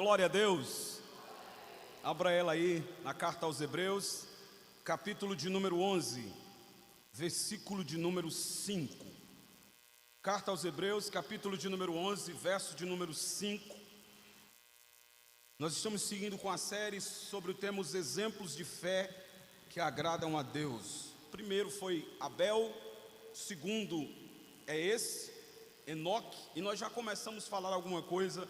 glória a Deus. Abra ela aí na carta aos Hebreus, capítulo de número 11, versículo de número 5. Carta aos Hebreus, capítulo de número 11, verso de número 5. Nós estamos seguindo com a série sobre o tema os exemplos de fé que agradam a Deus. O primeiro foi Abel, o segundo é esse, Enoque, e nós já começamos a falar alguma coisa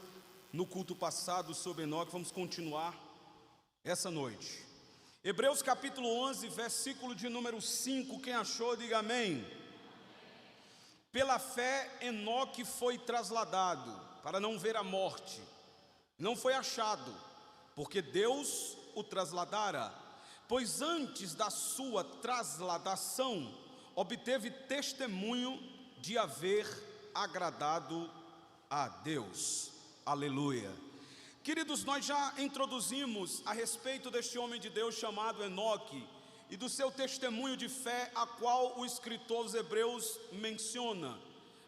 no culto passado sobre Enoque. Vamos continuar essa noite. Hebreus capítulo 11, versículo de número 5, quem achou, diga amém. Pela fé, Enoque foi trasladado para não ver a morte. Não foi achado, porque Deus o trasladara, pois antes da sua trasladação, obteve testemunho de haver agradado a Deus. Aleluia. Queridos, nós já introduzimos a respeito deste homem de Deus chamado Enoque e do seu testemunho de fé, a qual o escritor aos Hebreus menciona.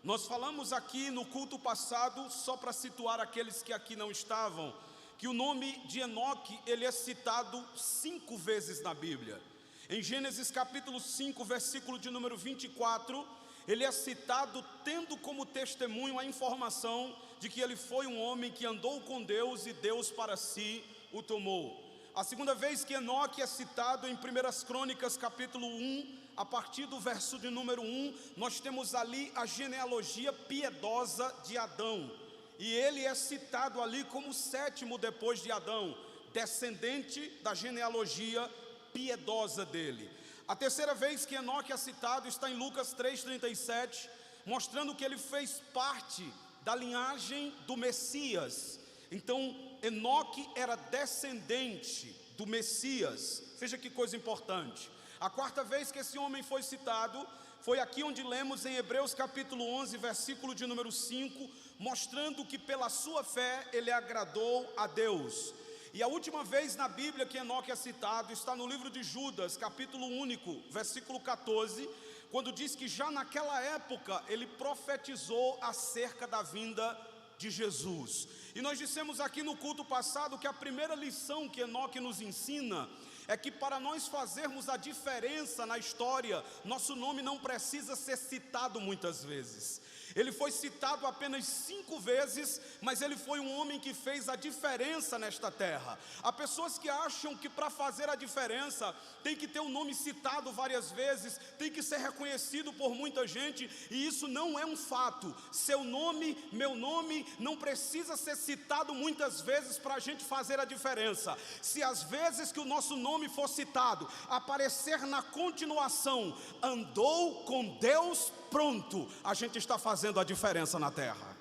Nós falamos aqui no culto passado, só para situar aqueles que aqui não estavam, que o nome de Enoque, ele é citado 5 vezes na Bíblia. Em Gênesis capítulo 5, versículo de número 24, ele é citado tendo como testemunho a informação de que ele foi um homem que andou com Deus e Deus para si o tomou. A segunda vez que Enoque é citado em 1 Crônicas capítulo 1, a partir do verso de número 1, nós temos ali a genealogia piedosa de Adão. E ele é citado ali como o 7º depois de Adão, descendente da genealogia piedosa dele. A terceira vez que Enoque é citado está em Lucas 3,37, mostrando que ele fez parte da linhagem do Messias. Então, Enoque era descendente do Messias. Veja que coisa importante. A quarta vez que esse homem foi citado foi aqui onde lemos em Hebreus capítulo 11, versículo de número 5, mostrando que pela sua fé ele agradou a Deus. E a última vez na Bíblia que Enoque é citado está no livro de Judas, capítulo único, versículo 14, quando diz que já naquela época ele profetizou acerca da vinda de Jesus. E nós dissemos aqui no culto passado que a primeira lição que Enoque nos ensina é que para nós fazermos a diferença na história, nosso nome não precisa ser citado muitas vezes. Ele foi citado apenas 5 vezes, mas ele foi um homem que fez a diferença nesta terra. Há pessoas que acham que para fazer a diferença tem que ter o nome citado várias vezes, tem que ser reconhecido por muita gente, e isso não é um fato. Seu nome, meu nome, não precisa ser citado muitas vezes para a gente fazer a diferença. Se às vezes que o nosso nome for citado, aparecer na continuação, andou com Deus, pronto, a gente está fazendo a diferença na terra.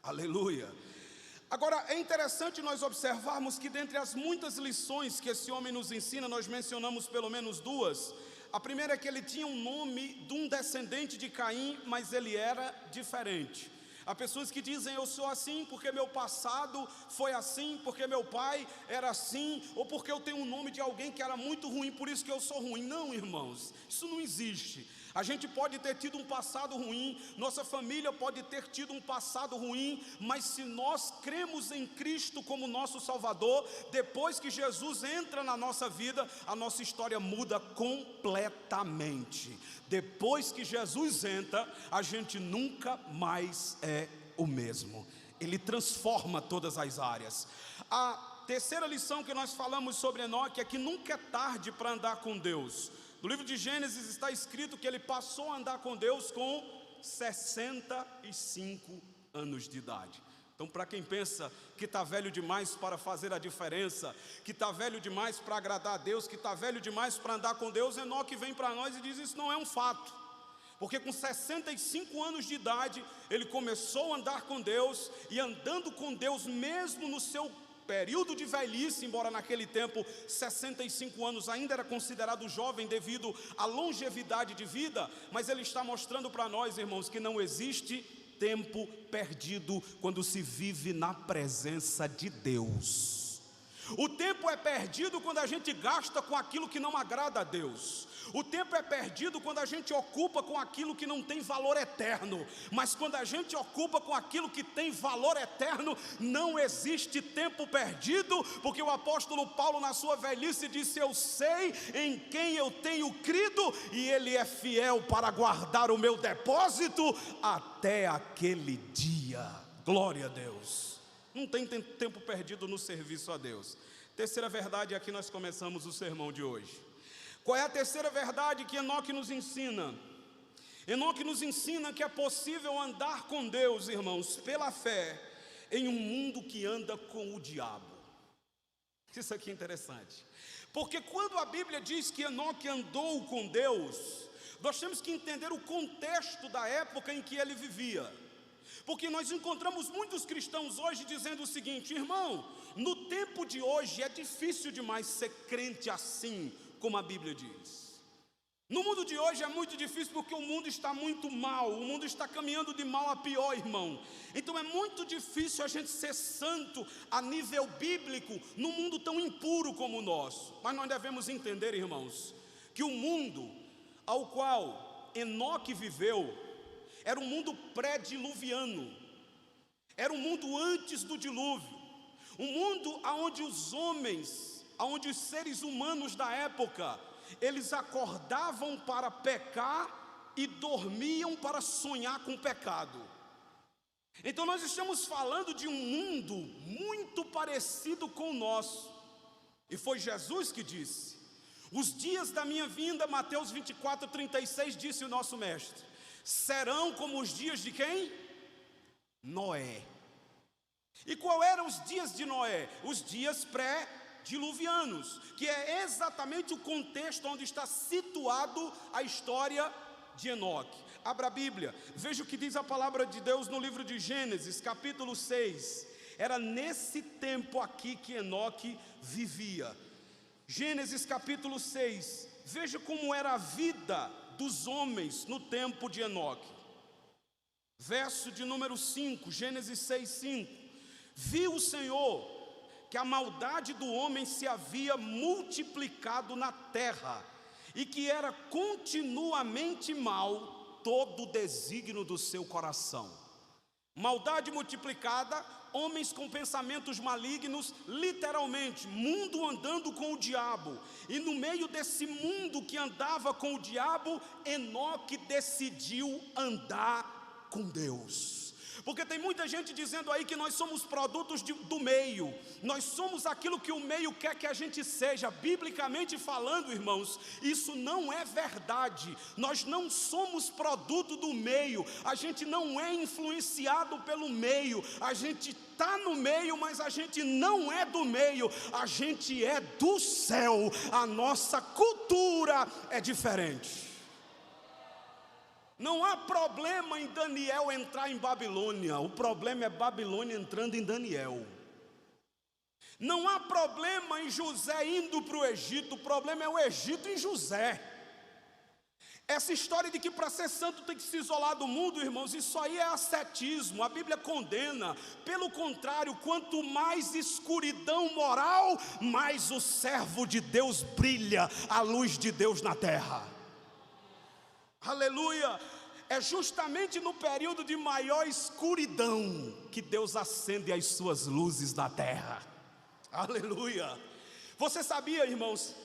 Aleluia. Agora é interessante nós observarmos que dentre as muitas lições que esse homem nos ensina, nós mencionamos pelo menos 2. A primeira é que ele tinha um nome de um descendente de Caim, mas ele era diferente. Há pessoas que dizem, eu sou assim porque meu passado foi assim, porque meu pai era assim, ou porque eu tenho um nome de alguém que era muito ruim, por isso que eu sou ruim. Não, irmãos, isso não existe. A gente pode ter tido um passado ruim, nossa família pode ter tido um passado ruim, mas se nós cremos em Cristo como nosso Salvador, depois que Jesus entra na nossa vida, a nossa história muda completamente. Depois que Jesus entra, a gente nunca mais é o mesmo. Ele transforma todas as áreas. A terceira lição que nós falamos sobre Enoque é que nunca é tarde para andar com Deus. No livro de Gênesis está escrito que ele passou a andar com Deus com 65 anos de idade. Então, para quem pensa que está velho demais para fazer a diferença, que está velho demais para agradar a Deus, que está velho demais para andar com Deus, Enoque vem para nós e diz, isso não é um fato. Porque com 65 anos de idade, ele começou a andar com Deus, e andando com Deus mesmo no seu período de velhice, embora naquele tempo 65 anos ainda era considerado jovem devido à longevidade de vida, mas ele está mostrando para nós, irmãos, que não existe tempo perdido quando se vive na presença de Deus. O tempo é perdido quando a gente gasta com aquilo que não agrada a Deus. O tempo é perdido quando a gente ocupa com aquilo que não tem valor eterno. Mas quando a gente ocupa com aquilo que tem valor eterno, não existe tempo perdido, porque o apóstolo Paulo na sua velhice disse: eu sei em quem eu tenho crido, e ele é fiel para guardar o meu depósito até aquele dia. Glória a Deus. Não tem tempo perdido no serviço a Deus. Terceira verdade, aqui nós começamos o sermão de hoje. Qual é a terceira verdade que Enoque nos ensina? Enoque nos ensina que é possível andar com Deus, irmãos, pela fé, em um mundo que anda com o diabo. Isso aqui é interessante, porque quando a Bíblia diz que Enoque andou com Deus, nós temos que entender o contexto da época em que ele vivia. Porque nós encontramos muitos cristãos hoje dizendo o seguinte: irmão, no tempo de hoje é difícil demais ser crente assim, como a Bíblia diz. No mundo de hoje é muito difícil porque o mundo está muito mal, o mundo está caminhando de mal a pior, irmão. Então é muito difícil a gente ser santo a nível bíblico num mundo tão impuro como o nosso. Mas nós devemos entender, irmãos, que o mundo ao qual Enoque viveu era um mundo pré-diluviano, era um mundo antes do dilúvio, um mundo onde os homens, onde os seres humanos da época, eles acordavam para pecar e dormiam para sonhar com o pecado. Então nós estamos falando de um mundo muito parecido com o nosso, e foi Jesus que disse: os dias da minha vinda, Mateus 24:36, disse o nosso mestre, serão como os dias de quem? Noé. E qual eram os dias de Noé? Os dias pré-diluvianos, que é exatamente o contexto onde está situado a história de Enoque. Abra a Bíblia, veja o que diz a palavra de Deus no livro de Gênesis, capítulo 6. Era nesse tempo aqui que Enoque vivia. Gênesis capítulo 6, veja como era a vida dos homens no tempo de Enoque. Verso de número 5, Gênesis 6:5. Viu o Senhor que a maldade do homem se havia multiplicado na terra, e que era continuamente mal todo o desígnio do seu coração. Maldade multiplicada, homens com pensamentos malignos, literalmente, mundo andando com o diabo. E no meio desse mundo que andava com o diabo, Enoque decidiu andar com Deus. Porque tem muita gente dizendo aí que nós somos produtos do meio, nós somos aquilo que o meio quer que a gente seja. Biblicamente falando, irmãos, isso não é verdade. Nós não somos produto do meio, a gente não é influenciado pelo meio, a gente está no meio, mas a gente não é do meio, a gente é do céu, a nossa cultura é diferente. Não há problema em Daniel entrar em Babilônia, o problema é Babilônia entrando em Daniel. Não há problema em José indo para o Egito, o problema é o Egito em José. Essa história de que para ser santo tem que se isolar do mundo, irmãos, isso aí é ascetismo, a Bíblia condena. Pelo contrário, quanto mais escuridão moral, mais o servo de Deus brilha a luz de Deus na terra. Aleluia! É justamente no período de maior escuridão que Deus acende as suas luzes na terra. Aleluia! Você sabia, irmãos,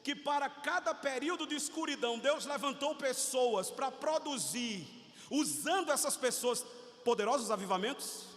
que para cada período de escuridão Deus levantou pessoas para produzir, usando essas pessoas, poderosos avivamentos?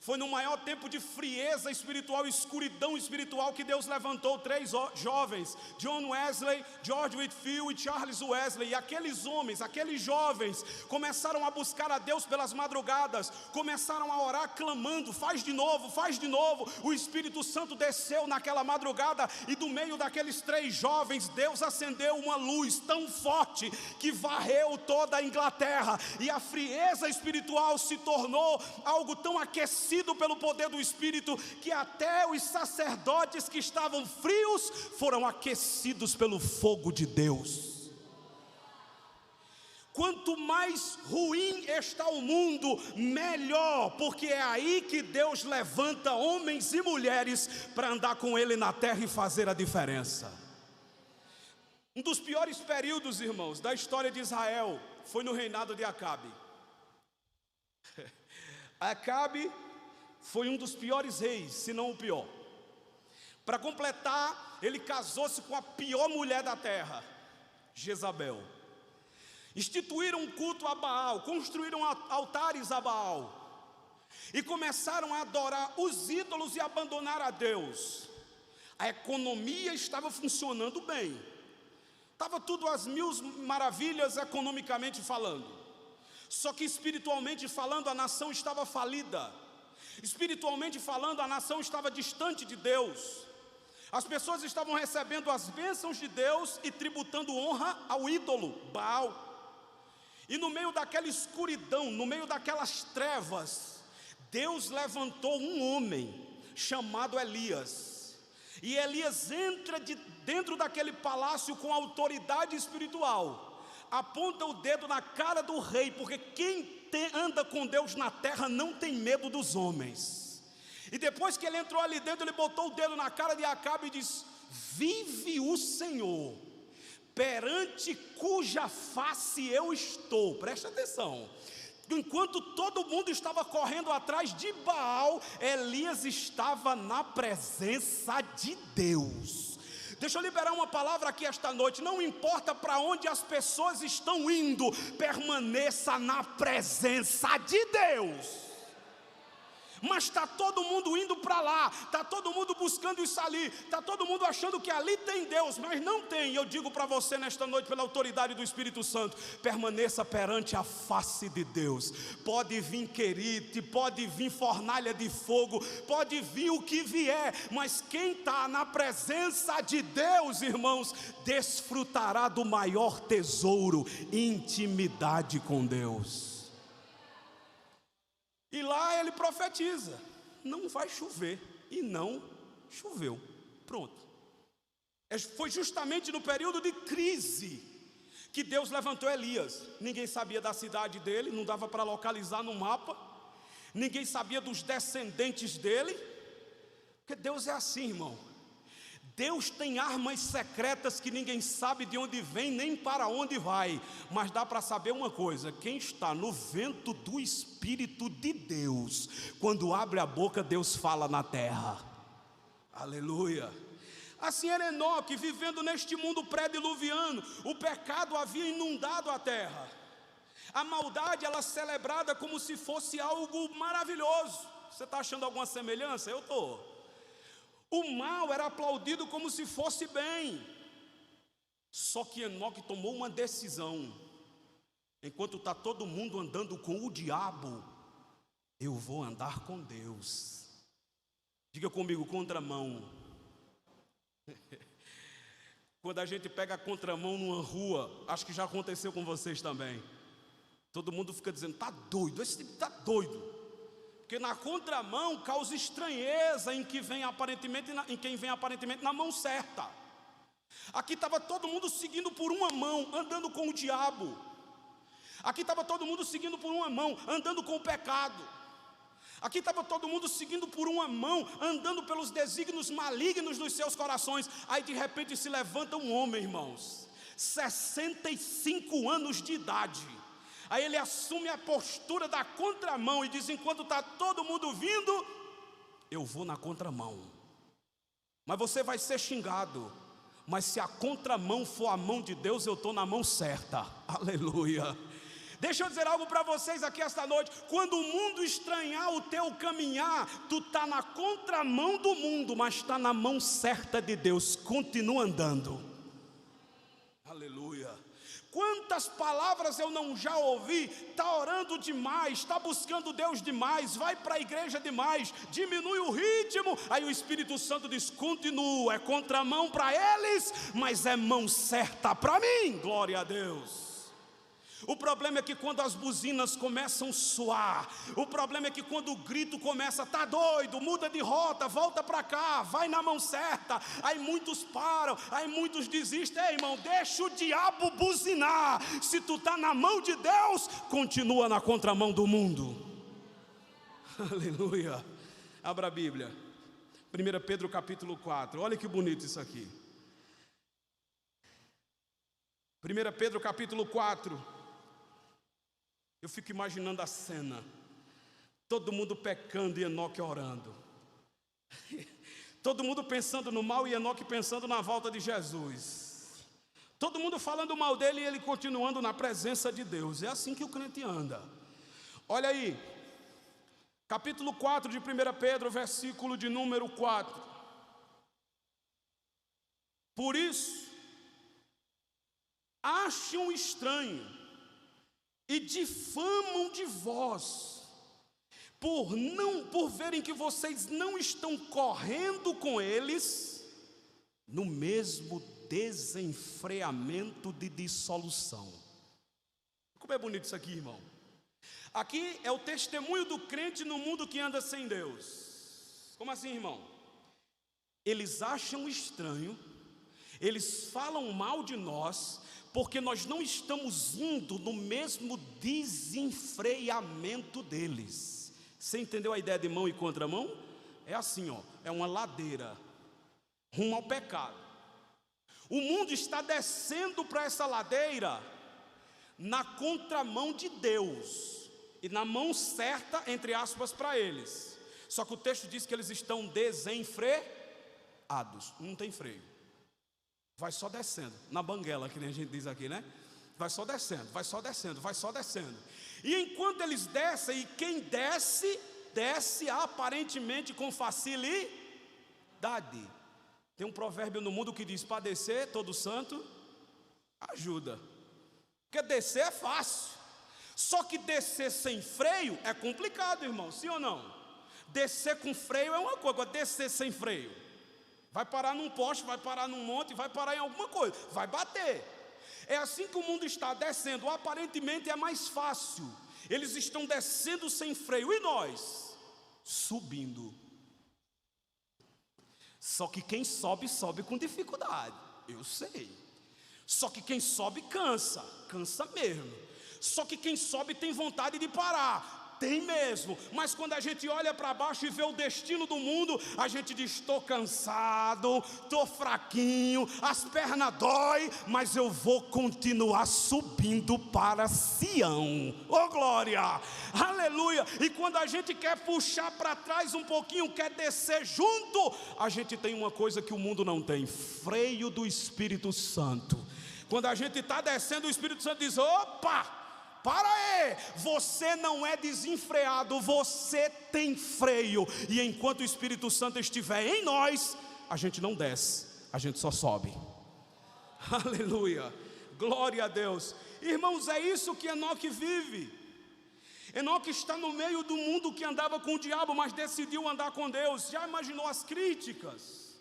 Foi no maior tempo de frieza espiritual, escuridão espiritual, que Deus levantou 3 jovens, John Wesley, George Whitefield e Charles Wesley. E aqueles homens, aqueles jovens, começaram a buscar a Deus pelas madrugadas, começaram a orar clamando, faz de novo, faz de novo. O Espírito Santo desceu naquela madrugada, e do meio daqueles 3 jovens, Deus acendeu uma luz tão forte, que varreu toda a Inglaterra, e a frieza espiritual se tornou algo tão aquecido pelo poder do Espírito, que até os sacerdotes que estavam frios foram aquecidos pelo fogo de Deus. Quanto mais ruim está o mundo, melhor, porque é aí que Deus levanta homens e mulheres para andar com Ele na terra e fazer a diferença. Um dos piores períodos, irmãos, da história de Israel foi no reinado de Acabe. Acabe foi um dos piores reis, se não o pior. Para completar, ele casou-se com a pior mulher da terra, Jezabel. Instituíram um culto a Baal, construíram altares a Baal e começaram a adorar os ídolos e abandonar a Deus. A economia estava funcionando bem, estava tudo às mil maravilhas economicamente falando. Só que espiritualmente falando, a nação estava falida. Espiritualmente falando, a nação estava distante de Deus. As pessoas estavam recebendo as bênçãos de Deus e tributando honra ao ídolo, Baal. E no meio daquela escuridão, no meio daquelas trevas, Deus levantou um homem chamado Elias. E Elias entra dentro daquele palácio com autoridade espiritual, aponta o dedo na cara do rei, porque quem anda com Deus na terra não tem medo dos homens. E depois que ele entrou ali dentro, ele botou o dedo na cara de Acabe e disse: vive o Senhor, perante cuja face eu estou. Presta atenção. Enquanto todo mundo estava correndo atrás de Baal, Elias estava na presença de Deus. Deixa eu liberar uma palavra aqui esta noite. Não importa para onde as pessoas estão indo, permaneça na presença de Deus. Mas está todo mundo indo para lá, está todo mundo buscando isso ali, está todo mundo achando que ali tem Deus, mas não tem. Eu digo para você nesta noite, pela autoridade do Espírito Santo, permaneça perante a face de Deus. Pode vir querite, pode vir fornalha de fogo, pode vir o que vier, mas quem está na presença de Deus, irmãos, desfrutará do maior tesouro: intimidade com Deus. E lá ele profetiza: não vai chover. E não choveu. Pronto. Foi justamente no período de crise que Deus levantou Elias. Ninguém sabia da cidade dele, não dava para localizar no mapa. Ninguém sabia dos descendentes dele. Porque Deus é assim, irmão. Deus tem armas secretas que ninguém sabe de onde vem nem para onde vai. Mas dá para saber uma coisa: quem está no vento do Espírito de Deus, quando abre a boca, Deus fala na terra. Aleluia. Assim era Enoque, vivendo neste mundo pré-diluviano. O pecado havia inundado a terra. A maldade, ela é celebrada como se fosse algo maravilhoso. Você está achando alguma semelhança? Eu estou. O mal era aplaudido como se fosse bem. Só que Enoque tomou uma decisão: enquanto está todo mundo andando com o diabo, eu vou andar com Deus. Diga comigo: contramão. Quando a gente pega a contramão numa rua, acho que já aconteceu com vocês também. Todo mundo fica dizendo: está doido, esse tipo está doido. Porque na contramão causa estranheza em quem vem aparentemente na mão certa. Aqui estava todo mundo seguindo por uma mão, andando com o diabo. Aqui estava todo mundo seguindo por uma mão, andando com o pecado. Aqui estava todo mundo seguindo por uma mão, andando pelos desígnios malignos dos seus corações. Aí de repente se levanta um homem, irmãos, 65 anos de idade. Aí ele assume a postura da contramão e diz: enquanto está todo mundo vindo, eu vou na contramão. Mas você vai ser xingado. Mas se a contramão for a mão de Deus, eu estou na mão certa. Aleluia. Deixa eu dizer algo para vocês aqui esta noite. Quando o mundo estranhar o teu caminhar, tu está na contramão do mundo, mas está na mão certa de Deus. Continua andando. Aleluia. Quantas palavras eu não já ouvi: está orando demais, está buscando Deus demais, vai para a igreja demais, diminui o ritmo. Aí o Espírito Santo diz: continua, é contramão para eles, mas é mão certa para mim. Glória a Deus. O problema é que quando as buzinas começam a soar, o problema é que quando o grito começa, tá doido, muda de rota, volta para cá, vai na mão certa, aí muitos param, aí muitos desistem. Ei, irmão, deixa o diabo buzinar. Se tu tá na mão de Deus, continua na contramão do mundo. Aleluia. Abra a Bíblia, 1 Pedro capítulo 4, olha que bonito isso aqui. 1 Pedro capítulo 4. Eu fico imaginando a cena, todo mundo pecando e Enoque orando, todo mundo pensando no mal e Enoque pensando na volta de Jesus, todo mundo falando mal dele e ele continuando na presença de Deus. É assim que o crente anda. Olha aí, capítulo 4 de 1 Pedro, versículo de número 4. Por isso, acham estranho e difamam de vós, por verem que vocês não estão correndo com eles no mesmo desenfreamento de dissolução. Como é bonito isso aqui, irmão. Aqui é o testemunho do crente no mundo que anda sem Deus. Como assim, irmão? Eles acham estranho, eles falam mal de nós, porque nós não estamos indo no mesmo desenfreamento deles. Você entendeu a ideia de mão e contramão? É assim, ó, é uma ladeira rumo ao pecado. O mundo está descendo para essa ladeira na contramão de Deus e na mão certa, entre aspas, para eles. Só que o texto diz que eles estão desenfreados, não tem freio. Vai só descendo, na banguela, que nem a gente diz aqui, né? Vai só descendo, vai só descendo, vai só descendo. E enquanto eles descem, e quem desce, desce aparentemente com facilidade. Tem um provérbio no mundo que diz: para descer, todo santo ajuda. Porque descer é fácil. Só que descer sem freio é complicado, irmão, sim ou não? Descer com freio é uma coisa, agora descer sem freio, vai parar num poste, vai parar num monte, vai parar em alguma coisa, vai bater. É assim que o mundo está descendo, aparentemente é mais fácil. Eles estão descendo sem freio, e nós? Subindo. Só que quem sobe, sobe com dificuldade, eu sei. Só que quem sobe cansa, cansa mesmo. Só que quem sobe tem vontade de parar, tem mesmo. Mas quando a gente olha para baixo e vê o destino do mundo, a gente diz: estou cansado, estou fraquinho, as pernas dói, mas eu vou continuar subindo para Sião. Oh glória, aleluia. E quando a gente quer puxar para trás um pouquinho, quer descer junto, a gente tem uma coisa que o mundo não tem: freio do Espírito Santo. Quando a gente está descendo, o Espírito Santo diz: opa, para aí, você não é desenfreado, você tem freio. E enquanto o Espírito Santo estiver em nós, a gente não desce, a gente só sobe. Aleluia, glória a Deus. Irmãos, é isso que Enoque vive. Enoque está no meio do mundo que andava com o diabo, mas decidiu andar com Deus. Já imaginou as críticas?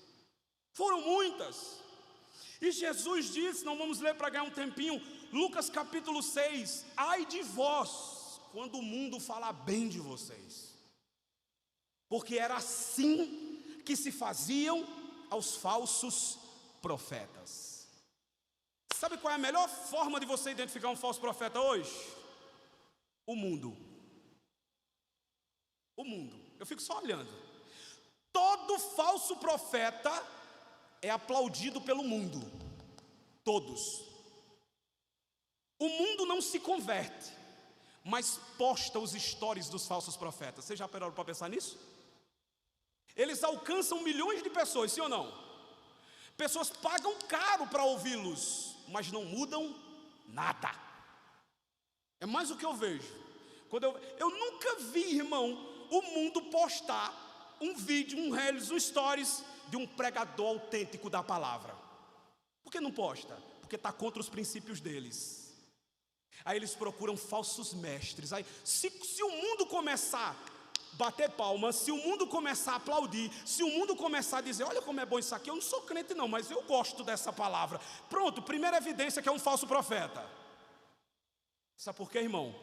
Foram muitas. E Jesus disse, não vamos ler para ganhar um tempinho, Lucas capítulo 6, ai de vós, quando o mundo falar bem de vocês, porque era assim que se faziam aos falsos profetas. Sabe qual é a melhor forma de você identificar um falso profeta hoje? O mundo. O mundo, eu fico só olhando. Todo falso profeta é aplaudido pelo mundo, todos. O mundo não se converte, mas posta os stories dos falsos profetas. Vocês já pararam para pensar nisso? Eles alcançam milhões de pessoas, sim ou não? Pessoas pagam caro para ouvi-los, mas não mudam nada. É mais o que eu vejo. Quando eu nunca vi, irmão, o mundo postar um vídeo, um reels, um stories de um pregador autêntico da palavra. Por que não posta? Porque está contra os princípios deles. Aí eles procuram falsos mestres. Aí, se o mundo começar a bater palmas, se o mundo começar a aplaudir, se o mundo começar a dizer: olha como é bom isso aqui, eu não sou crente não, mas eu gosto dessa palavra. Pronto, primeira evidência que é um falso profeta. Sabe por quê, irmão?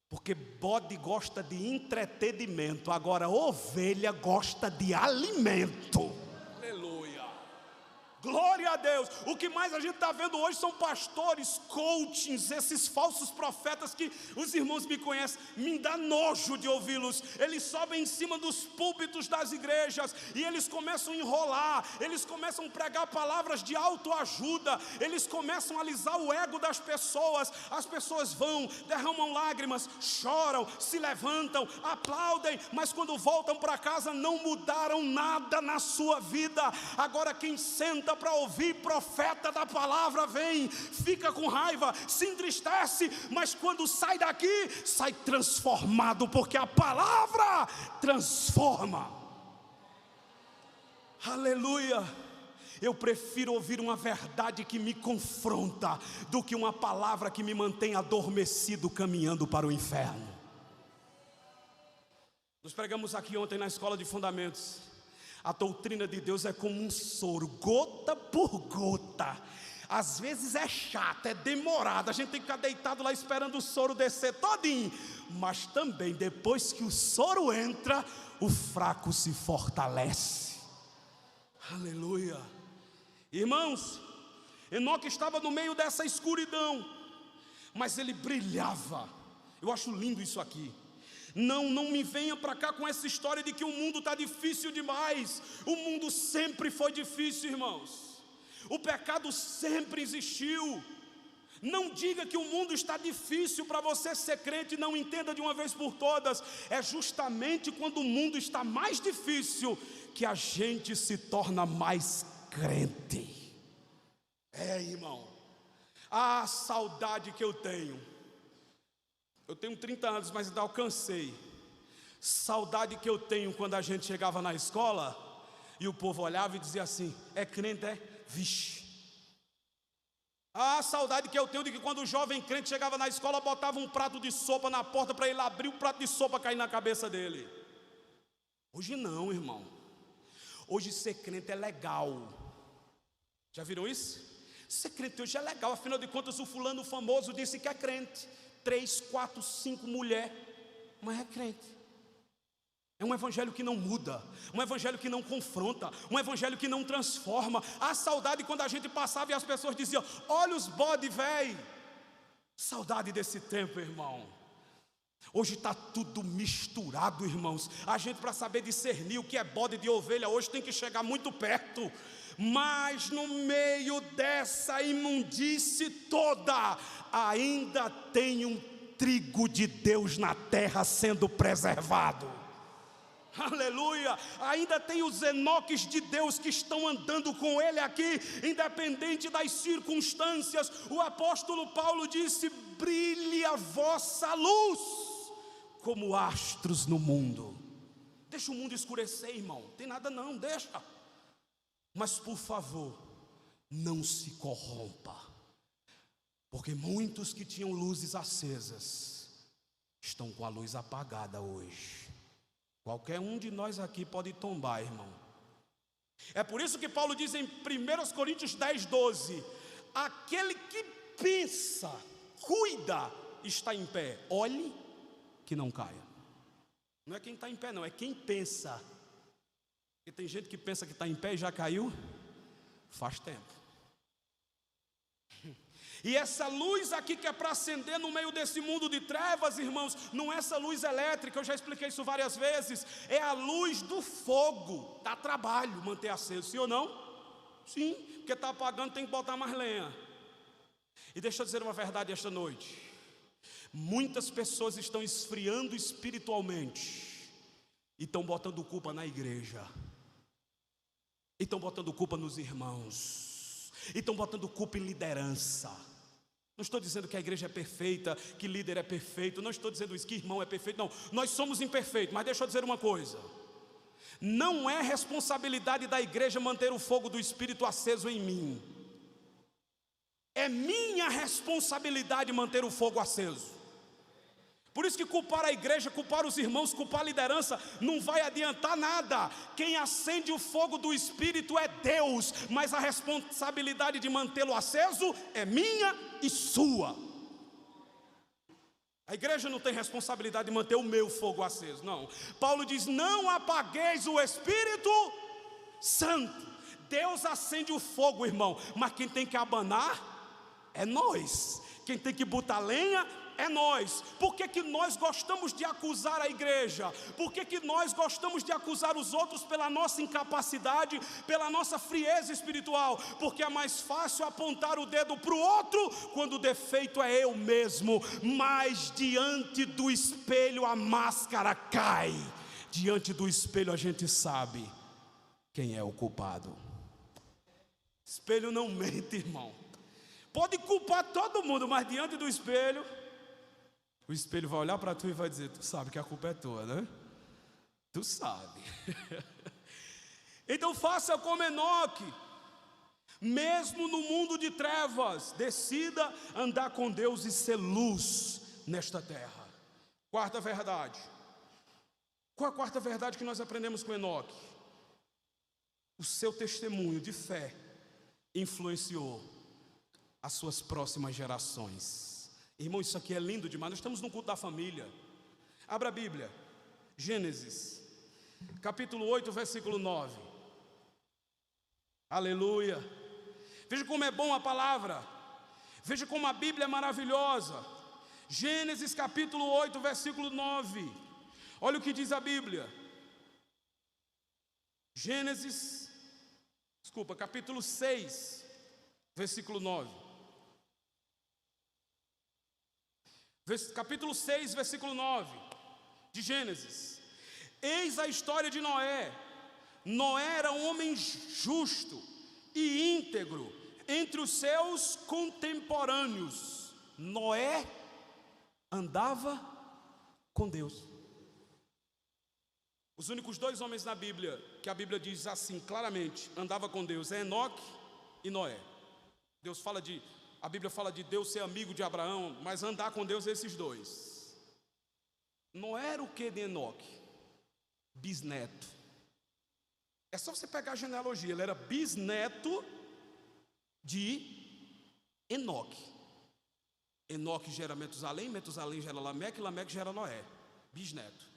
Porque bode gosta de entretenimento, agora ovelha gosta de alimento. Aleluia. Glória a Deus. O que mais a gente está vendo hoje são pastores, coachings, esses falsos profetas que os irmãos me conhecem, me dá nojo de ouvi-los. Eles sobem em cima dos púlpitos das igrejas e eles começam a enrolar, eles começam a pregar palavras de autoajuda, eles começam a alisar o ego das pessoas. As pessoas vão, derramam lágrimas, choram, se levantam, aplaudem, mas quando voltam para casa não mudaram nada na sua vida. Agora quem senta para ouvir profeta da palavra vem, fica com raiva, se entristece, mas quando sai daqui, sai transformado, porque a palavra transforma. Aleluia. Eu prefiro ouvir uma verdade que me confronta do que uma palavra que me mantém adormecido caminhando para o inferno. Nós pregamos aqui ontem na escola de fundamentos. A doutrina de Deus é como um soro, gota por gota. Às vezes é chato, é demorado, a gente tem que ficar deitado lá esperando o soro descer todinho. Mas também depois que o soro entra, o fraco se fortalece. Aleluia. Irmãos, Enoque estava no meio dessa escuridão, mas ele brilhava. Eu acho lindo isso aqui. Não me venha para cá com essa história de que o mundo está difícil demais. O mundo sempre foi difícil, irmãos. O pecado sempre existiu. Não diga que o mundo está difícil para você ser crente, não entenda de uma vez por todas. É justamente quando o mundo está mais difícil que a gente se torna mais crente. Irmão, a saudade que eu tenho. Eu tenho 30 anos, mas ainda alcancei. Saudade que eu tenho quando a gente chegava na escola e o povo olhava e dizia assim: é crente, é? Vixe. A saudade que eu tenho de que quando o jovem crente chegava na escola, botava um prato de sopa na porta para ele abrir, o prato de sopa cair na cabeça dele. Hoje não, irmão. Hoje ser crente é legal. Já viram isso? Ser crente hoje é legal. Afinal de contas, o fulano famoso disse que é crente. 3, 4, 5 mulheres, mas é crente. É um evangelho que não muda, um evangelho que não confronta, um evangelho que não transforma. A saudade quando a gente passava e as pessoas diziam: olha os bode velho. Saudade desse tempo, irmão. Hoje está tudo misturado, irmãos. A gente, para saber discernir o que é bode de ovelha, hoje tem que chegar muito perto. Mas no meio dessa imundície toda, ainda tem um trigo de Deus na terra sendo preservado. Aleluia. Ainda tem os Enoques de Deus que estão andando com ele aqui, independente das circunstâncias. O apóstolo Paulo disse: brilhe a vossa luz como astros no mundo. Deixa o mundo escurecer, irmão. Tem nada não, deixa. Mas por favor, não se corrompa, porque muitos que tinham luzes acesas estão com a luz apagada hoje. Qualquer um de nós aqui pode tombar, irmão. É por isso que Paulo diz em 1 Coríntios 10, 12: aquele que pensa, cuida, está em pé, olhe que não caia. Não é quem está em pé não, é quem pensa. Porque tem gente que pensa que está em pé e já caiu faz tempo. E essa luz aqui que é para acender no meio desse mundo de trevas, irmãos, não é essa luz elétrica, eu já expliquei isso várias vezes. É a luz do fogo. Dá trabalho manter aceso, sim ou não? Sim, porque está apagando, tem que botar mais lenha. E deixa eu dizer uma verdade esta noite: muitas pessoas estão esfriando espiritualmente e estão botando culpa na igreja, e estão botando culpa nos irmãos, e estão botando culpa em liderança. Não estou dizendo que a igreja é perfeita, que líder é perfeito, não estou dizendo isso, que irmão é perfeito, não. Nós somos imperfeitos, mas deixa eu dizer uma coisa: não é responsabilidade da igreja manter o fogo do Espírito aceso em mim. É minha responsabilidade manter o fogo aceso. Por isso que culpar a igreja, culpar os irmãos, culpar a liderança não vai adiantar nada. Quem acende o fogo do Espírito é Deus, mas a responsabilidade de mantê-lo aceso é minha e sua. A igreja não tem responsabilidade de manter o meu fogo aceso, não. Paulo diz: não apagueis o Espírito Santo. Deus acende o fogo, irmão, mas quem tem que abanar é nós. Quem tem que botar lenha é nós. Por que que nós gostamos de acusar a igreja? Por que que nós gostamos de acusar os outros pela nossa incapacidade, pela nossa frieza espiritual? Porque é mais fácil apontar o dedo para o outro quando o defeito é eu mesmo. Mas diante do espelho a máscara cai. Diante do espelho a gente sabe quem é o culpado. Espelho não mente, irmão. Pode culpar todo mundo, mas diante do espelho, o espelho vai olhar para tu e vai dizer: tu sabe que a culpa é tua, né? Tu sabe. Então faça como Enoque. Mesmo no mundo de trevas, decida andar com Deus e ser luz nesta terra. Quarta verdade. Qual a quarta verdade que nós aprendemos com Enoque? O seu testemunho de fé influenciou as suas próximas gerações. Irmão, isso aqui é lindo demais. Nós estamos no culto da família. Abra a Bíblia, Gênesis, capítulo 8, versículo 9. Aleluia. Veja como é bom a palavra. Veja como a Bíblia é maravilhosa. Gênesis capítulo 8, versículo 9. Olha o que diz a Bíblia. Capítulo 6, versículo 9. Capítulo 6, versículo 9 de Gênesis. Eis a história de Noé. Noé era um homem justo e íntegro entre os seus contemporâneos. Noé andava com Deus. Os únicos dois homens na Bíblia, que a Bíblia diz assim claramente, andava com Deus, é Enoque e Noé. A Bíblia fala de Deus ser amigo de Abraão, mas andar com Deus é esses dois. Noé era o que de Enoque? Bisneto. É só você pegar a genealogia, ele era bisneto de Enoque. Enoque gera Metusalém, Metusalém gera Lameque, Lameque gera Noé. Bisneto.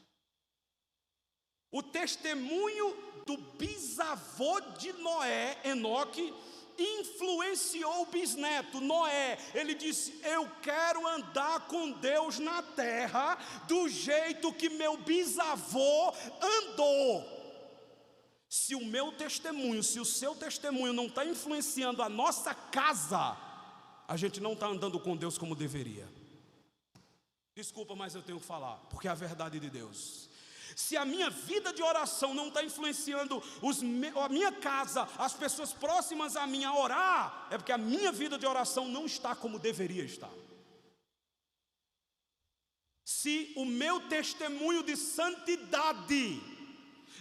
O testemunho do bisavô de Noé, Enoque, influenciou o bisneto, Noé. Ele disse: eu quero andar com Deus na terra do jeito que meu bisavô andou. Se o meu testemunho, se o seu testemunho não está influenciando a nossa casa, a gente não está andando com Deus como deveria. Desculpa, mas eu tenho que falar, porque é a verdade de Deus. Se a minha vida de oração não está influenciando a minha casa, as pessoas próximas a mim a orar, é porque a minha vida de oração não está como deveria estar. Se o meu testemunho de santidade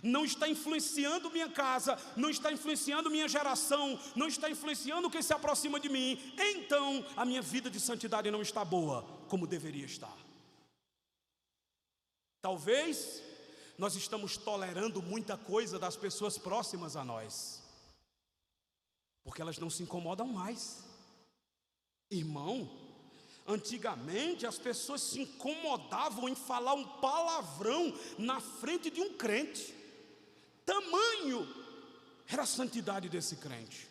não está influenciando minha casa, não está influenciando minha geração, não está influenciando quem se aproxima de mim, então a minha vida de santidade não está boa como deveria estar. Talvez nós estamos tolerando muita coisa das pessoas próximas a nós, porque elas não se incomodam mais. Irmão, antigamente as pessoas se incomodavam em falar um palavrão na frente de um crente. Tamanho era a santidade desse crente.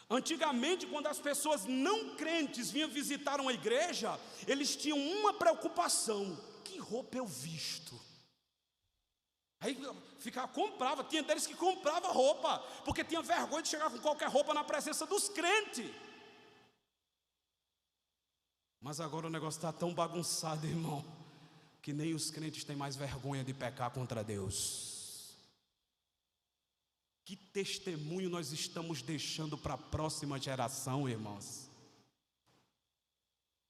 Antigamente, quando as pessoas não crentes vinham visitar uma igreja, eles tinham uma preocupação: que roupa eu visto? Aí comprava, tinha deles que comprava roupa, porque tinha vergonha de chegar com qualquer roupa na presença dos crentes. Mas agora o negócio está tão bagunçado, irmão, que nem os crentes têm mais vergonha de pecar contra Deus. Que testemunho nós estamos deixando para a próxima geração, irmãos?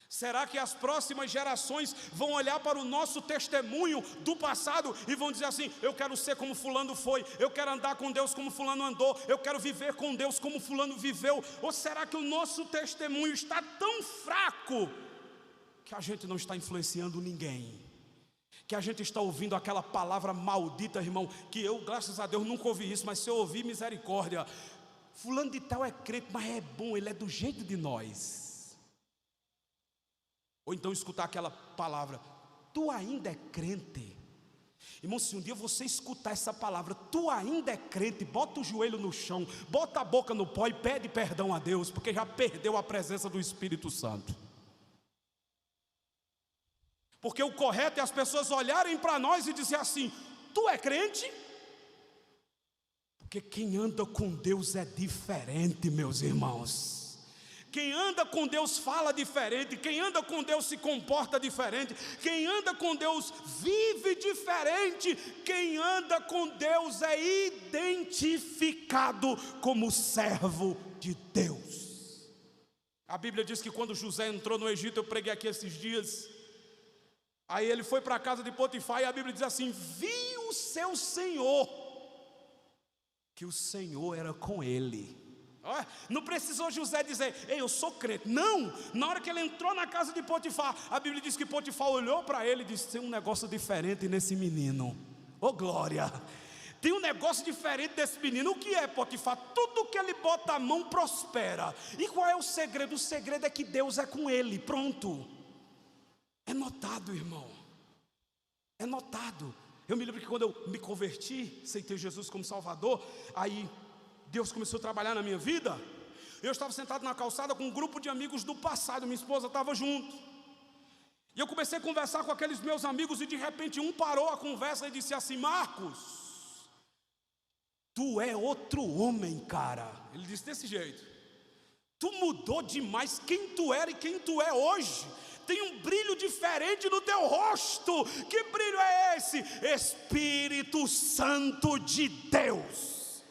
Será que as próximas gerações vão olhar para o nosso testemunho do passado e vão dizer assim: eu quero ser como fulano foi, eu quero andar com Deus como fulano andou, eu quero viver com Deus como fulano viveu? Ou será que o nosso testemunho está tão fraco que a gente não está influenciando ninguém? Que a gente está ouvindo aquela palavra maldita, irmão, que eu, graças a Deus, nunca ouvi isso, mas se eu ouvir, misericórdia. Fulano de tal é crente, mas é bom, ele é do jeito de nós. Ou então escutar aquela palavra: tu ainda é crente? Irmão, se um dia você escutar essa palavra, tu ainda é crente, bota o joelho no chão, bota a boca no pó e pede perdão a Deus, porque já perdeu a presença do Espírito Santo. Porque o correto é as pessoas olharem para nós e dizer assim: tu é crente? Porque quem anda com Deus é diferente, meus irmãos. Quem anda com Deus fala diferente, quem anda com Deus se comporta diferente, quem anda com Deus vive diferente, quem anda com Deus é identificado como servo de Deus. A Bíblia diz que quando José entrou no Egito, eu preguei aqui esses dias, aí ele foi para a casa de Potifar e a Bíblia diz assim: viu o seu senhor, que o Senhor era com ele. Não precisou José dizer: ei, eu sou crente. Não, na hora que ele entrou na casa de Potifar, a Bíblia diz que Potifar olhou para ele e disse: tem um negócio diferente nesse menino. Oh glória, tem um negócio diferente desse menino. O que é, Potifar? Tudo que ele bota a mão prospera. E qual é o segredo? O segredo é que Deus é com ele, pronto. É notado, irmão, é notado. Eu me lembro que quando eu me converti, aceitei Jesus como Salvador, aí Deus começou a trabalhar na minha vida. Eu estava sentado na calçada com um grupo de amigos do passado, minha esposa estava junto. E eu comecei a conversar com aqueles meus amigos e de repente um parou a conversa e disse assim: Marcos, tu é outro homem, cara. Ele disse desse jeito: tu mudou demais, quem tu era e quem tu é hoje. Tem um brilho diferente no teu rosto. Que brilho é esse? Espírito Santo de Deus.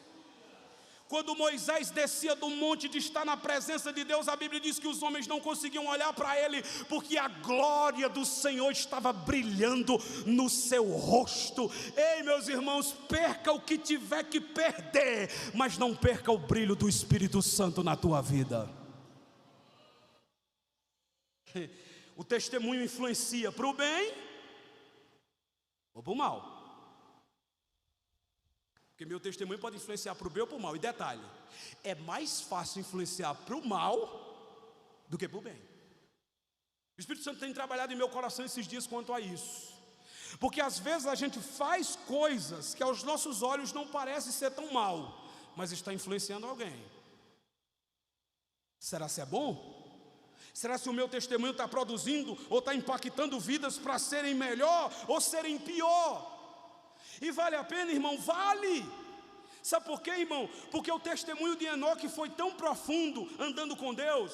Quando Moisés descia do monte de estar na presença de Deus, a Bíblia diz que os homens não conseguiam olhar para ele, porque a glória do Senhor estava brilhando no seu rosto. Ei, meus irmãos, perca o que tiver que perder, mas não perca o brilho do Espírito Santo na tua vida. O testemunho influencia para o bem ou para o mal. Porque meu testemunho pode influenciar para o bem ou para o mal. E detalhe, é mais fácil influenciar para o mal do que para o bem. O Espírito Santo tem trabalhado em meu coração esses dias quanto a isso. Porque às vezes a gente faz coisas que aos nossos olhos não parece ser tão mal, mas está influenciando alguém. Será se é bom? Será se o meu testemunho está produzindo ou está impactando vidas para serem melhor ou serem pior? E vale a pena, irmão? Vale. Sabe por quê, irmão? Porque o testemunho de Enoque foi tão profundo andando com Deus,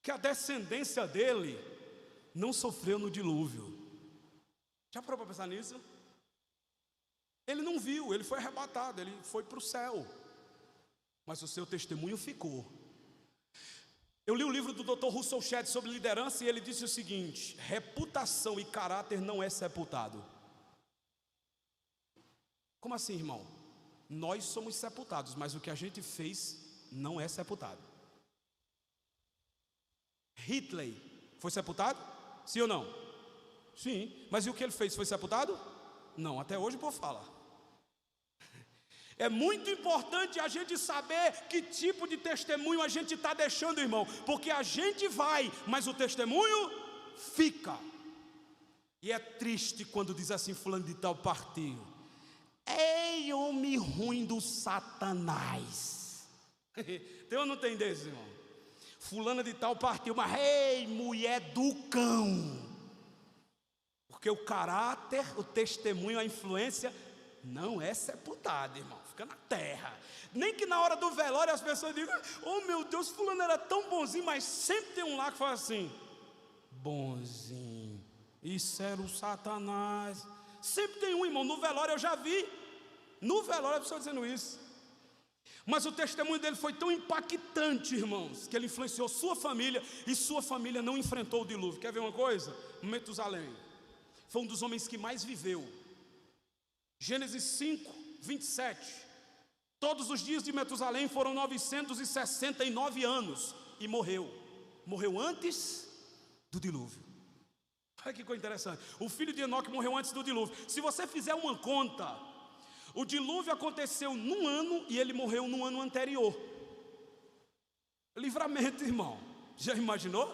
que a descendência dele não sofreu no dilúvio. Já parou para pensar nisso? Ele não viu, ele foi arrebatado, ele foi para o céu, mas o seu testemunho ficou. Eu li o livro do Dr. Russell Shedd sobre liderança e ele disse o seguinte: reputação e caráter não é sepultado. Como assim, irmão? Nós somos sepultados, mas o que a gente fez não é sepultado. Hitler foi sepultado? Sim ou não? Sim, mas e o que ele fez? Foi sepultado? Não, até hoje o povo fala. É muito importante a gente saber que tipo de testemunho a gente está deixando, irmão, porque a gente vai, mas o testemunho fica. E é triste quando diz assim: fulano de tal partiu. Ei, homem ruim do Satanás. Tem ou não tem desse, irmão? Fulana de tal partiu, mas ei, mulher do cão. Porque o caráter, o testemunho, a influência não é sepultado, irmão, fica na terra. Nem que na hora do velório as pessoas digam: oh meu Deus, fulano era tão bonzinho. Mas sempre tem um lá que fala assim: bonzinho, isso era o Satanás. Sempre tem um, irmão, no velório eu já vi. No velório a pessoa dizendo isso. Mas o testemunho dele foi tão impactante, irmãos, que ele influenciou sua família, e sua família não enfrentou o dilúvio. Quer ver uma coisa? Metusalém foi um dos homens que mais viveu. Gênesis 5, 27. Todos os dias de Metusalém foram 969 anos. E morreu. Morreu antes do dilúvio. Olha que coisa interessante. O filho de Enoque morreu antes do dilúvio. Se você fizer uma conta, o dilúvio aconteceu num ano e ele morreu no ano anterior. Livramento, irmão. Já imaginou?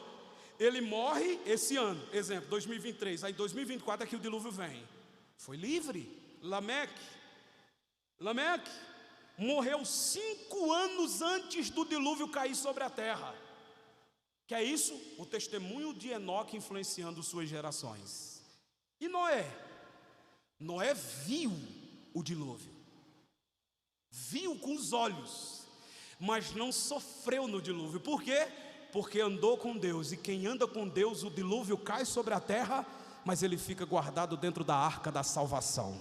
Ele morre esse ano, exemplo, 2023, aí 2024 é que o dilúvio vem. Foi livre. Lameque morreu 5 anos antes do dilúvio cair sobre a terra. Que é isso? O testemunho de Enoque influenciando suas gerações. E Noé? Noé viu o dilúvio, viu com os olhos, mas não sofreu no dilúvio. Por quê? Porque andou com Deus, e quem anda com Deus, o dilúvio cai sobre a terra, mas ele fica guardado dentro da arca da salvação.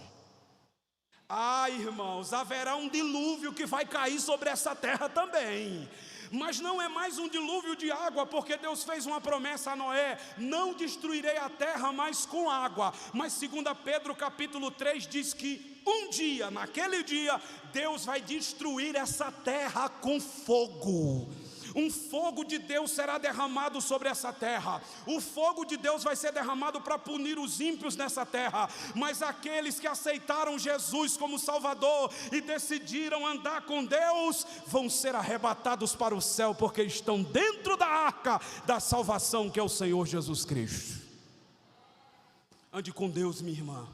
Ah, irmãos, haverá um dilúvio que vai cair sobre essa terra também, mas não é mais um dilúvio de água, porque Deus fez uma promessa a Noé: não destruirei a terra mais com água. Mas 2 Pedro capítulo 3 diz que um dia, naquele dia, Deus vai destruir essa terra com fogo. Um fogo de Deus será derramado sobre essa terra. O fogo de Deus vai ser derramado para punir os ímpios nessa terra. Mas aqueles que aceitaram Jesus como Salvador e decidiram andar com Deus, vão ser arrebatados para o céu, porque estão dentro da arca da salvação, que é o Senhor Jesus Cristo. Ande com Deus, minha irmã.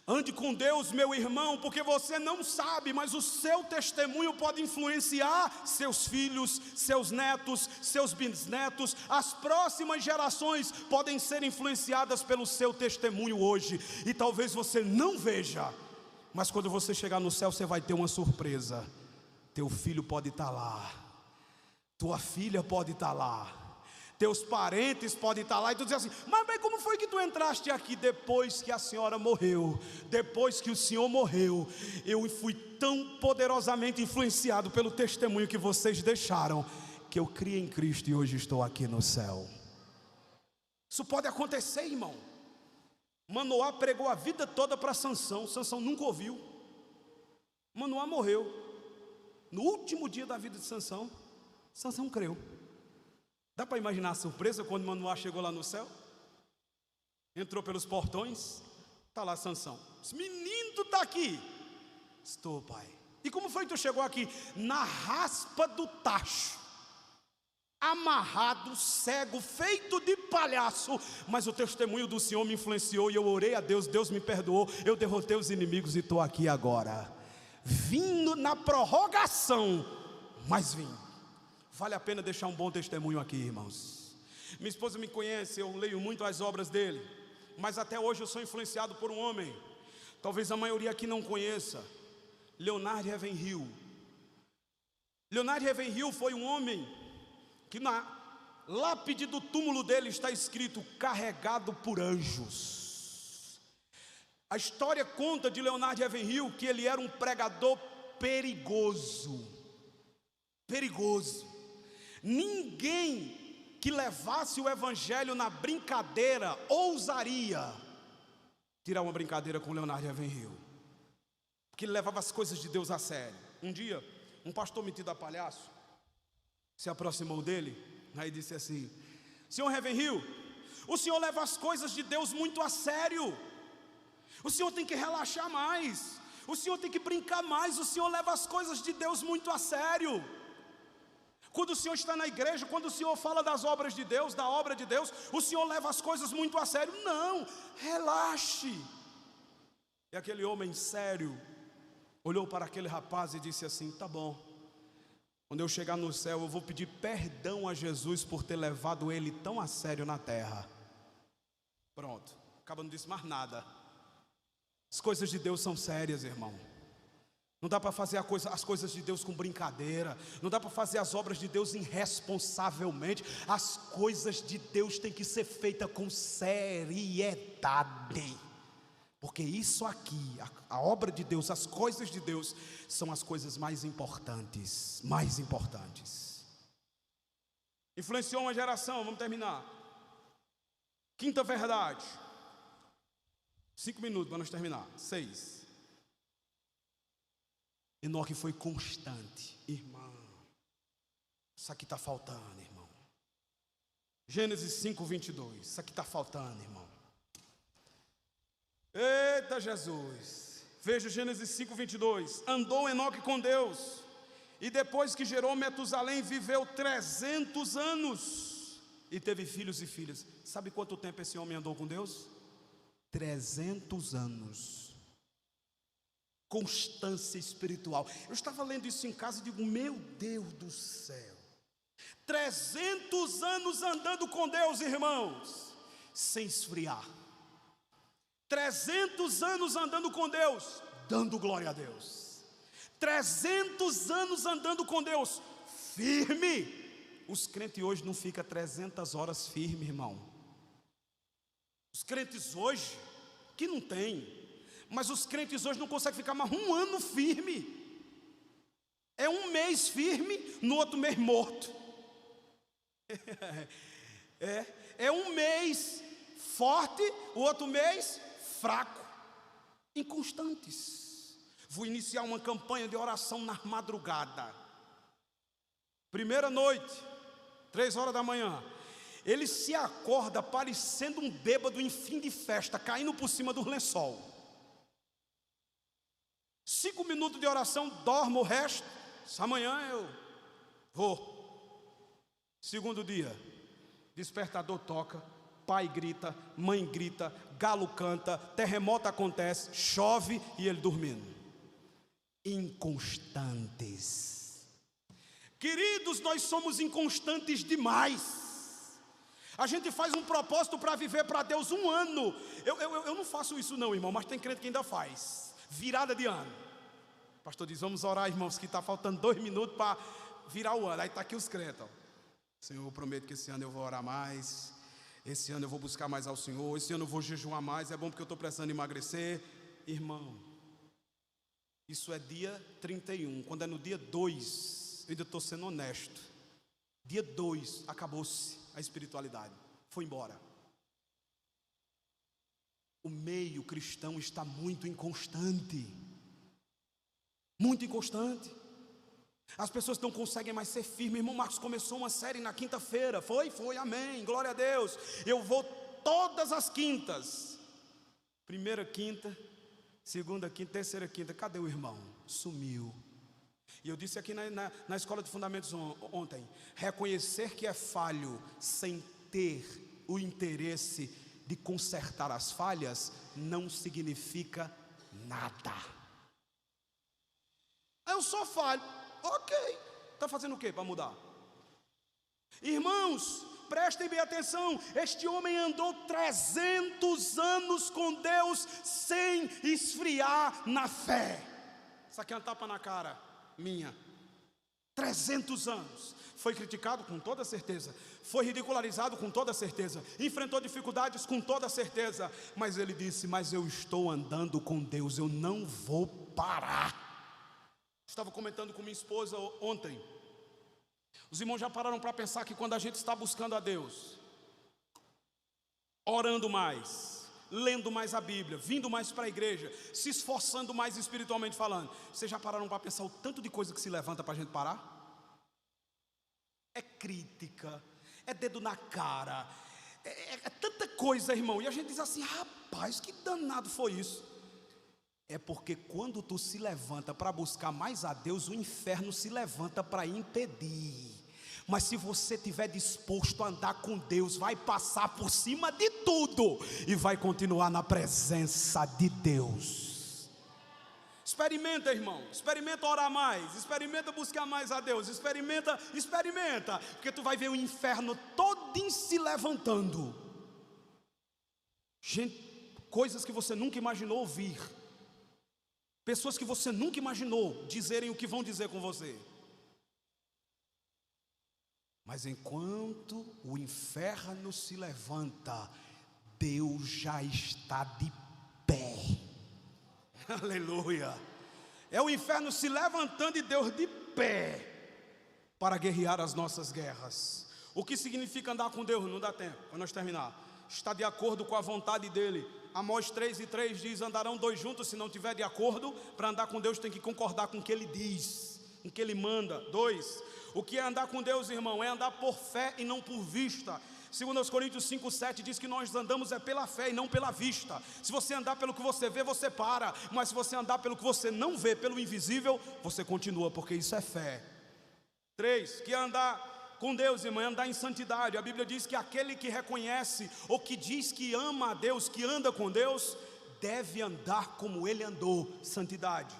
Ande com Deus, meu irmão, porque você não sabe, mas o seu testemunho pode influenciar seus filhos, seus netos, seus bisnetos. As próximas gerações podem ser influenciadas pelo seu testemunho hoje. E talvez você não veja, mas quando você chegar no céu, você vai ter uma surpresa. Teu filho pode estar lá, tua filha pode estar lá, teus parentes podem estar lá, e tu diz assim: mas bem, como foi que tu entraste aqui? Depois que a senhora morreu, depois que o senhor morreu, eu fui tão poderosamente influenciado pelo testemunho que vocês deixaram, que eu criei em Cristo e hoje estou aqui no céu. Isso pode acontecer, irmão. Manoá pregou a vida toda para Sansão. Sansão nunca ouviu. Manoá morreu. No último dia da vida de Sansão, Sansão creu. Dá para imaginar a surpresa quando Manoá chegou lá no céu? Entrou pelos portões, está lá Sansão. Esse menino, tu está aqui? Estou, pai. E como foi que tu chegou aqui? Na raspa do tacho, amarrado, cego, feito de palhaço. Mas o testemunho do Senhor me influenciou, e eu orei a Deus, Deus me perdoou, eu derrotei os inimigos e estou aqui agora. Vindo na prorrogação, mas vim. Vale a pena deixar um bom testemunho aqui, irmãos. Minha esposa me conhece, eu leio muito as obras dele, mas até hoje eu sou influenciado por um homem, talvez a maioria aqui não conheça, Leonard Ravenhill. Leonard Ravenhill foi um homem que na lápide do túmulo dele está escrito: carregado por anjos. A história conta de Leonard Ravenhill que ele era um pregador perigoso. Ninguém que levasse o evangelho na brincadeira ousaria tirar uma brincadeira com Leonard Ravenhill, porque ele levava as coisas de Deus a sério. Um dia, um pastor metido a palhaço se aproximou dele, aí disse assim: senhor Ravenhill, o senhor leva as coisas de Deus muito a sério, o senhor tem que relaxar mais, o senhor tem que brincar mais, o senhor leva as coisas de Deus muito a sério. Quando o senhor está na igreja, quando o senhor fala das obras de Deus, da obra de Deus, o senhor leva as coisas muito a sério. Não, relaxe. E aquele homem sério olhou para aquele rapaz e disse assim: tá bom, quando eu chegar no céu eu vou pedir perdão a Jesus por ter levado ele tão a sério na terra. Pronto, acaba, não disse mais nada. As coisas de Deus são sérias, irmão. Não dá para fazer as coisas de Deus com brincadeira. Não dá para fazer as obras de Deus irresponsavelmente. As coisas de Deus têm que ser feitas com seriedade. Porque isso aqui, a obra de Deus, as coisas de Deus, são as coisas mais importantes. Mais importantes. Influenciou uma geração, vamos terminar. Quinta verdade. 5 minutos para nós terminar. 6. Enoque foi constante, irmão. Isso aqui está faltando, irmão. Gênesis 5:22. Isso aqui está faltando, irmão. Eita Jesus. Veja Gênesis 5:22. Andou Enoque com Deus, e depois que gerou Metusalém, viveu 300 anos. e teve filhos e filhas. Sabe quanto tempo esse homem andou com Deus? 300 anos. Constância espiritual. Eu estava lendo isso em casa e digo, meu Deus do céu, 300 anos andando com Deus, irmãos, sem esfriar. 300 anos andando com Deus, dando glória a Deus. 300 anos andando com Deus, firme. Os crentes hoje não ficam 300 horas firme, irmão. Os crentes hoje, que não tem, mas os crentes hoje não conseguem ficar mais um ano firme. É um mês firme, no outro mês morto. É um mês forte, o outro mês fraco. Inconstantes. Vou iniciar uma campanha de oração na madrugada. Primeira noite, 3 horas da manhã. Ele se acorda parecendo um bêbado em fim de festa, caindo por cima do lençol. 5 minutos de oração, dorme o resto. Amanhã eu vou. Segundo dia, despertador toca, pai grita, mãe grita, galo canta, terremoto acontece, chove e ele dormindo. Inconstantes. Queridos, nós somos inconstantes demais. A gente faz um propósito para viver para Deus um ano. Eu não faço isso não, irmão, mas tem crente que ainda faz. Virada de ano. O pastor diz, vamos orar, irmãos, que está faltando 2 minutos para virar o ano. Aí está aqui os crentes, ó. Senhor, eu prometo que esse ano eu vou orar mais. Esse ano eu vou buscar mais ao Senhor. Esse ano eu vou jejuar mais. É bom porque eu estou precisando emagrecer. Irmão, isso é dia 31. Quando é no dia 2... eu ainda estou sendo honesto. Dia 2, acabou-se a espiritualidade. Foi embora. O meio cristão está muito inconstante. Muito inconstante. As pessoas não conseguem mais ser firmes. Irmão Marcos começou uma série na quinta-feira. Foi, amém, glória a Deus. Eu vou todas as quintas. Primeira quinta, segunda quinta, terceira quinta. Cadê o irmão? Sumiu. E eu disse aqui na escola de fundamentos ontem, reconhecer que é falho sem ter o interesse de consertar as falhas, não significa nada. Eu só falho, ok, está fazendo o que para mudar? Irmãos, prestem bem atenção, este homem andou 300 anos com Deus sem esfriar na fé. Isso aqui é um tapa na cara minha. 300 anos. Foi criticado com toda certeza, foi ridicularizado com toda certeza, enfrentou dificuldades com toda certeza, mas ele disse, mas eu estou andando com Deus, eu não vou parar. Estava comentando com minha esposa ontem. Os irmãos já pararam para pensar que quando a gente está buscando a Deus, orando mais, lendo mais a Bíblia, vindo mais para a igreja, se esforçando mais espiritualmente falando, vocês já pararam para pensar o tanto de coisa que se levanta para a gente parar? É crítica, é dedo na cara, é tanta coisa, irmão, e a gente diz assim, rapaz, que danado foi isso? É porque quando tu se levanta para buscar mais a Deus, o inferno se levanta para impedir. Mas se você estiver disposto a andar com Deus, vai passar por cima de tudo e vai continuar na presença de Deus. Experimenta, irmão, experimenta orar mais, experimenta buscar mais a Deus, experimenta, porque tu vai ver o inferno todinho se levantando. Gente, coisas que você nunca imaginou ouvir, pessoas que você nunca imaginou dizerem o que vão dizer com você. Mas enquanto o inferno se levanta, Deus já está de pé. Aleluia. É o inferno se levantando e Deus de pé para guerrear as nossas guerras. O que significa andar com Deus? Não dá tempo, para nós terminar. Está de acordo com a vontade dEle. Amós 3:3 diz, andarão 2 juntos se não tiver de acordo. Para andar com Deus tem que concordar com o que Ele diz, com o que Ele manda. 2, o que é andar com Deus, irmão? É andar por fé e não por vista. 2 Coríntios 5:7 diz que nós andamos pela fé e não pela vista. Se você andar pelo que você vê, você para. Mas se você andar pelo que você não vê, pelo invisível, você continua, porque isso é fé. 3, que é andar com Deus, irmão, é andar em santidade. A Bíblia diz que aquele que reconhece ou que diz que ama a Deus, que anda com Deus, deve andar como ele andou, santidade.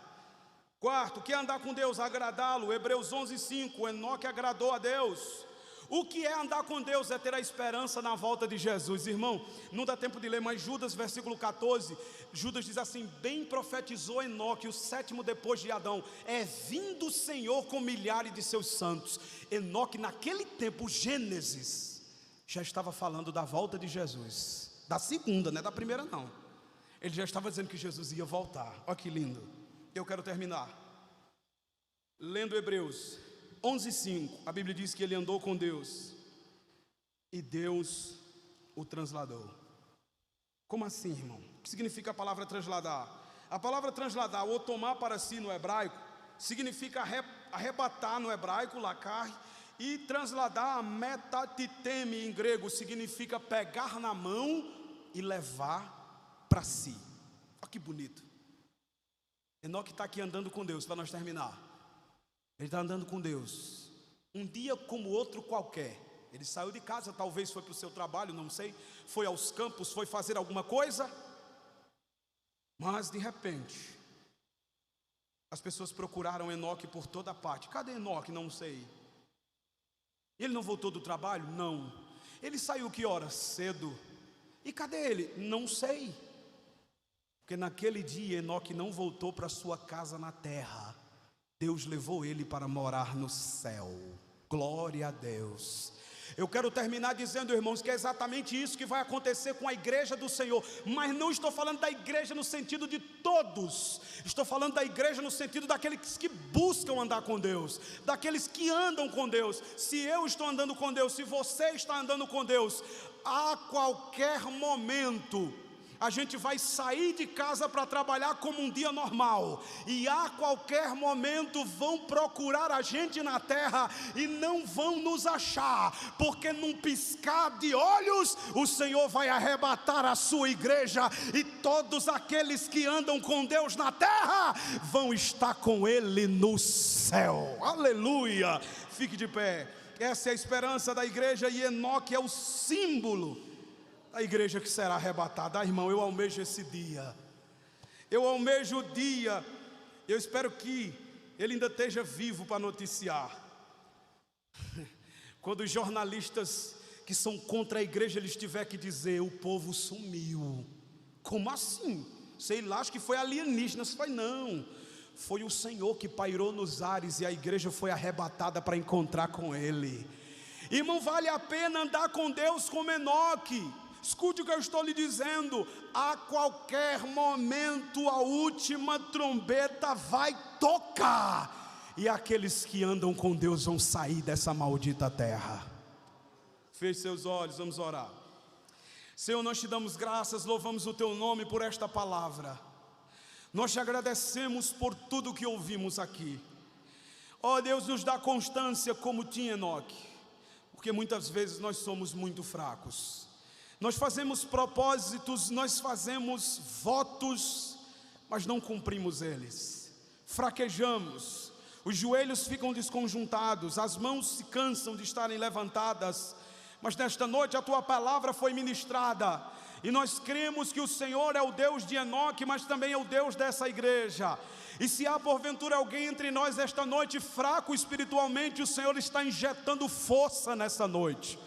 Quarto, o que é andar com Deus? Agradá-lo. Hebreus 11:5, Enoque agradou a Deus. O que é andar com Deus? É ter a esperança na volta de Jesus. Irmão, não dá tempo de ler, mas Judas, versículo 14, Judas diz assim: bem profetizou Enoque, o sétimo depois de Adão, é vindo o Senhor com milhares de seus santos. Enoque, naquele tempo, Gênesis, já estava falando da volta de Jesus, da segunda, não é da primeira não. Ele já estava dizendo que Jesus ia voltar. Olha que lindo. Eu quero terminar lendo Hebreus 11:5, a Bíblia diz que ele andou com Deus e Deus o transladou. Como assim, irmão? O que significa a palavra transladar? A palavra transladar ou tomar para si no hebraico significa arrebatar no hebraico, lacar, e transladar, metatiteme em grego, significa pegar na mão e levar para si. Olha que bonito. Enoque está aqui andando com Deus, para nós terminar. Ele está andando com Deus, um dia como outro qualquer. Ele saiu de casa, talvez foi para o seu trabalho, não sei, foi aos campos, foi fazer alguma coisa, mas de repente, as pessoas procuraram Enoque por toda parte. Cadê Enoque? Não sei. Ele não voltou do trabalho? Não. Ele saiu que hora? Cedo. E cadê ele? Não sei. Porque naquele dia Enoque não voltou para sua casa na terra. Deus levou ele para morar no céu. Glória a Deus. Eu quero terminar dizendo, irmãos, que é exatamente isso que vai acontecer com a igreja do Senhor. Mas não estou falando da igreja no sentido de todos. Estou falando da igreja no sentido daqueles que buscam andar com Deus, daqueles que andam com Deus. Se eu estou andando com Deus, se você está andando com Deus, a qualquer momento a gente vai sair de casa para trabalhar como um dia normal, e a qualquer momento vão procurar a gente na terra e não vão nos achar, porque num piscar de olhos o Senhor vai arrebatar a sua igreja, e todos aqueles que andam com Deus na terra vão estar com Ele no céu. Aleluia! Fique de pé. Essa é a esperança da igreja, e Enoque é o símbolo a igreja que será arrebatada. Irmão, eu almejo esse dia. Eu almejo o dia. Eu espero que ele ainda esteja vivo para noticiar. Quando os jornalistas que são contra a igreja, eles tiver que dizer: o povo sumiu. Como assim? Sei lá, acho que foi alienígenas. Foi não. Foi o Senhor que pairou nos ares e a igreja foi arrebatada para encontrar com Ele. Irmão, vale a pena andar com Deus como Enoque. Escute o que eu estou lhe dizendo: a qualquer momento a última trombeta vai tocar, e aqueles que andam com Deus vão sair dessa maldita terra. Feche seus olhos, vamos orar. Senhor, nós te damos graças, louvamos o teu nome por esta palavra. Nós te agradecemos por tudo que ouvimos aqui. Ó Deus, nos dá constância como tinha Enoque, porque muitas vezes nós somos muito fracos. Nós fazemos propósitos, nós fazemos votos, mas não cumprimos eles. Fraquejamos, os joelhos ficam desconjuntados, as mãos se cansam de estarem levantadas. Mas nesta noite a tua palavra foi ministrada, e nós cremos que o Senhor é o Deus de Enoque, mas também é o Deus dessa igreja. E se há porventura alguém entre nós esta noite fraco espiritualmente, o Senhor está injetando força nessa noite.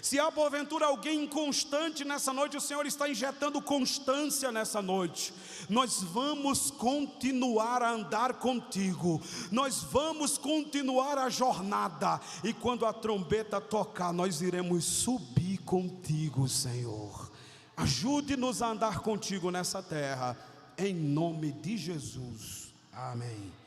Se há porventura alguém inconstante nessa noite, o Senhor está injetando constância nessa noite. Nós vamos continuar a andar contigo, nós vamos continuar a jornada, e quando a trombeta tocar, nós iremos subir contigo, Senhor. Ajude-nos a andar contigo nessa terra, em nome de Jesus, amém.